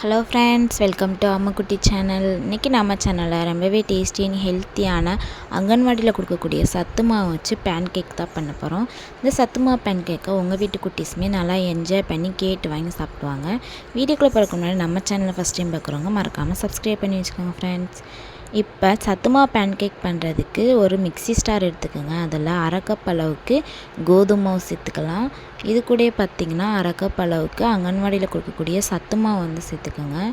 Hello friends, welcome to Ammukutty channel. இன்றைக்கி நம்ம சேனலில் ரொம்பவே டேஸ்டி அண்ட் ஹெல்த்தியான அங்கன்வாடியில் கொடுக்கக்கூடிய சத்து மாவு வச்சு பேன் கேக் தான் பண்ண போகிறோம். இந்த சத்து மாவு பேன் கேக்கை உங்கள் வீட்டு குட்டீஸுமே நல்லா என்ஜாய் பண்ணி கேட்டு வாங்கி சாப்பிடுவாங்க. வீடியோக்குள்ளே பார்க்க முன்னாடி நம்ம சேனலை ஃபஸ்ட் டைம் பார்க்குறவங்க மறக்காமல் சப்ஸ்கிரைப் பண்ணி வச்சுக்கோங்க ஃப்ரெண்ட்ஸ். இப்போ சத்து மாவு பேன் கேக் பண்ணுறதுக்கு ஒரு மிக்ஸி ஜார் எடுத்துக்கோங்க. அதில் அரை கப் அளவுக்கு கோதுமை மாவு சேர்த்துக்கலாம். இது கூட பார்த்திங்கன்னா அரை கப் அளவுக்கு அங்கன்வாடியில் கொடுக்கக்கூடிய சத்து மாவு வந்து சேர்த்துக்கோங்க.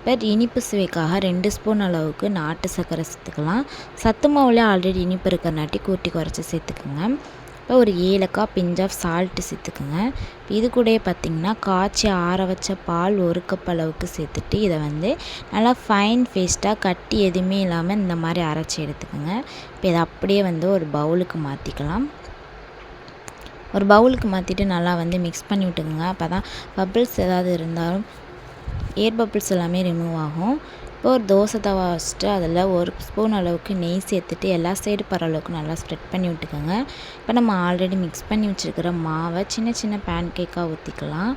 பட் இனிப்பு சுவைக்காக 2 ஸ்பூன் அளவுக்கு நாட்டு சர்க்கரை சேர்த்துக்கலாம். சத்து மாவில் ஆல்ரெடி இனிப்பு இருக்கிறனாட்டி கூட்டி குறைச்சி சேர்த்துக்கோங்க. இப்போ ஒரு ஏலக்காய், பிஞ்ச் ஆஃப் சால்ட்டு சேர்த்துக்குங்க. இது கூட பார்த்திங்கன்னா காய்ச்சி ஆற வச்ச பால் 1 கப் அளவுக்கு சேர்த்துட்டு இதை வந்து நல்லா ஃபைன் பேஸ்ட்டாக கட்டி எதுவுமே இல்லாமல் இந்த மாதிரி அரைச்சி எடுத்துக்கோங்க. இப்போ இதை அப்படியே வந்து ஒரு பவுலுக்கு மாற்றிக்கலாம். ஒரு பவுலுக்கு மாற்றிட்டு நல்லா வந்து மிக்ஸ் பண்ணி விட்டுக்குங்க. அப்போ தான் பபிள்ஸ் ஏதாவது இருந்தாலும் ஏர் பபிள்ஸ் எல்லாமே ரிமூவ் ஆகும். இப்போ ஒரு தோசை தவா வச்சுட்டு அதில் 1 ஸ்பூன் அளவுக்கு நெய் சேர்த்துட்டு எல்லா சைடு பர அளவுக்கு நல்லா ஸ்ப்ரெட் பண்ணி விட்டுக்கோங்க. இப்போ நம்ம ஆல்ரெடி மிக்ஸ் பண்ணி வச்சுருக்கிற மாவை சின்ன சின்ன பேன் கேக்காக ஊற்றிக்கலாம்.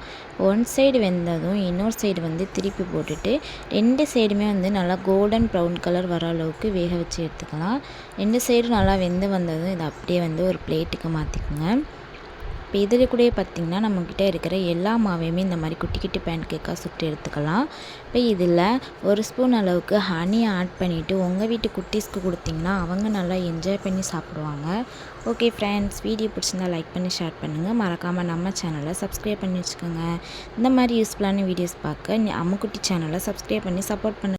ஒன் சைடு வெந்ததும் இன்னொரு சைடு வந்து திருப்பி போட்டுட்டு 2 சைடுமே வந்து நல்லா கோல்டன் ப்ரௌன் கலர் வர அளவுக்கு வேக வச்சு எடுத்துக்கலாம். 2 சைடும் நல்லா வெந்து வந்ததும் இதை அப்படியே வந்து ஒரு பிளேட்டுக்கு மாற்றிக்கோங்க. இப்போ இதில் கூட பார்த்திங்கன்னா நம்மக்கிட்ட இருக்கிற எல்லா மாவையுமே இந்த மாதிரி குட்டி குட்டி பேன் கேக்காக சுட்டு எடுத்துக்கலாம். இப்போ இதில் 1 ஸ்பூன் அளவுக்கு ஹனி ஆட் பண்ணிவிட்டு உங்கள் வீட்டு குட்டீஸ்க்கு கொடுத்திங்கன்னா அவங்க நல்லா என்ஜாய் பண்ணி சாப்பிடுவாங்க. ஓகே ஃப்ரெண்ட்ஸ், வீடியோ பிடிச்சிருந்தால் லைக் பண்ணி ஷேர் பண்ணுங்கள். மறக்காமல் நம்ம சேனலை சப்ஸ்கிரைப் பண்ணி வச்சுக்கோங்க. இந்த மாதிரி யூஸ்ஃபுல்லான வீடியோஸ் பார்க்க அம்முக்குட்டி சேனலை சப்ஸ்கிரைப் பண்ணி சப்போர்ட் பண்ணுங்கள்.